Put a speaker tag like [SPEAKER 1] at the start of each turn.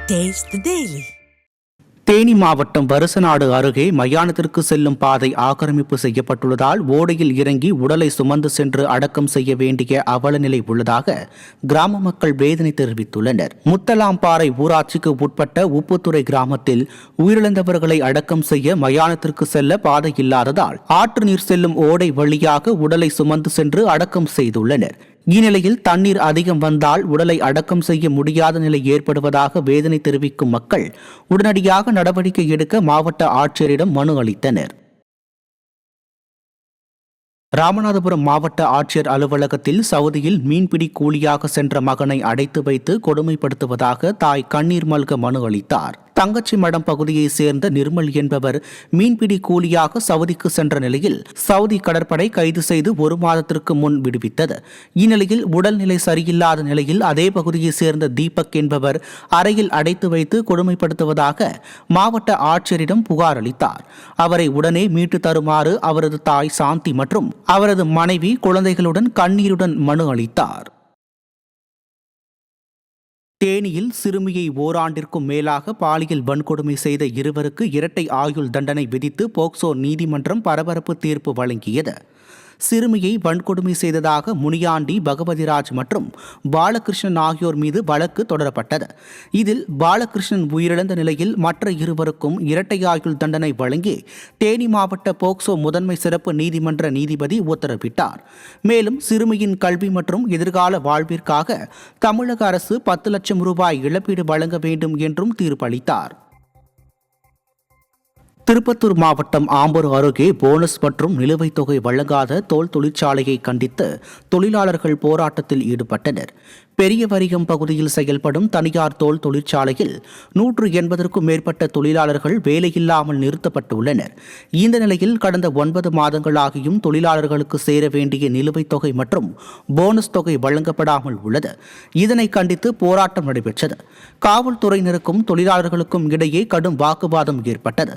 [SPEAKER 1] Taste the Daily.
[SPEAKER 2] Theni மாவட்டம் வருசநாடு அருகே மயானத்திற்கு செல்லும் பாதை ஆக்கிரமிப்பு செய்யப்பட்டுள்ளதால் ஓடையில் இறங்கி உடலை சுமந்து சென்று அடக்கம் செய்ய வேண்டிய அவலநிலை உள்ளதாக கிராம மக்கள் வேதனை தெரிவித்துள்ளனர். முத்தலாம்பாறை ஊராட்சிக்கு உட்பட்ட உப்புத்துறை கிராமத்தில் உயிரிழந்தவர்களை அடக்கம் செய்ய மயானத்திற்கு செல்ல பாதை இல்லாததால் ஆற்று நீர் செல்லும் ஓடை வழியாக உடலை சுமந்து சென்று அடக்கம் செய்துள்ளனர். இந்நிலையில் தண்ணீர் அதிகம் வந்தால் உடலை அடக்கம் செய்ய முடியாத நிலை ஏற்படுவதாக வேதனை தெரிவிக்கும் மக்கள் உடனடியாக நடவடிக்கை எடுக்க மாவட்ட ஆட்சியரிடம் மனு அளித்தனர். ராமநாதபுரம் மாவட்ட ஆட்சியர் அலுவலகத்தில் சவுதியில் மீன்பிடி கூலியாக சென்ற மகனை அடைத்து வைத்து கொடுமைப்படுத்துவதாக தாய் கண்ணீர் மல்க மனு அளித்தார். தங்கச்சி மடம் பகுதியைச் சேர்ந்த நிர்மல் என்பவர் மீன்பிடி கூலியாக சவுதிக்கு சென்ற நிலையில் சவுதி கடற்படை கைது செய்து 1 மாதத்திற்கு முன் விடுவித்தது. இந்நிலையில் உடல்நிலை சரியில்லாத நிலையில் அதே பகுதியைச் சேர்ந்த தீபக் என்பவர் அறையில் அடைத்து வைத்து கொடுமைப்படுத்துவதாக மாவட்ட ஆட்சியரிடம் புகார் அளித்தார். அவரை உடனே மீட்டு தருமாறு அவரது தாய் சாந்தி மற்றும் அவரது மனைவி குழந்தைகளுடன் கண்ணீருடன் மனு அளித்தார். தேனியில் சிறுமியை ஓராண்டிற்கும் மேலாக பாலியல் வன்கொடுமை செய்த இருவருக்கு இரட்டை ஆயுள் தண்டனை விதித்து போக்சோ நீதிமன்றம் பரபரப்பு தீர்ப்பு வழங்கியது. சிறுமியை வன்கொடுமை செய்ததாக முனியாண்டி, பகவதிராஜ் மற்றும் பாலகிருஷ்ணன் ஆகியோர் மீது வழக்கு தொடரப்பட்டது. இதில் பாலகிருஷ்ணன் உயிரிழந்த நிலையில் மற்ற இருவருக்கும் இரட்டை ஆயுள் தண்டனை வழங்கி தேனி மாவட்ட போக்சோ முதன்மை சிறப்பு நீதிமன்ற நீதிபதி உத்தரவிட்டார். மேலும் சிறுமியின் கல்வி மற்றும் எதிர்கால வாழ்விற்காக தமிழக அரசு 10 லட்சம் ரூபாய் இழப்பீடு வழங்க வேண்டும் என்றும் தீர்ப்பளித்தார். திருப்பத்தூர் மாவட்டம் ஆம்பூர் அருகே போனஸ் மற்றும் நிலுவைத் தொகை வழங்காத தோல் தொழிற்சாலையை கண்டித்து தொழிலாளர்கள் போராட்டத்தில் ஈடுபட்டனர். பெரியவரியம் பகுதியில் செயல்படும் தனியார் தோல் தொழிற்சாலையில் 180க்கும் மேற்பட்ட தொழிலாளர்கள் வேலையில்லாமல் நிறுத்தப்பட்டுள்ளனர். இந்த நிலையில் கடந்த 9 மாதங்களாகியும் தொழிலாளர்களுக்கு சேர வேண்டிய நிலுவைத் தொகை மற்றும் போனஸ் தொகை வழங்கப்படாமல் உள்ளது. இதனை கண்டித்து போராட்டம் நடைபெற்றது. காவல்துறையினருக்கும் தொழிலாளர்களுக்கும் இடையே கடும் வாக்குவாதம் ஏற்பட்டது.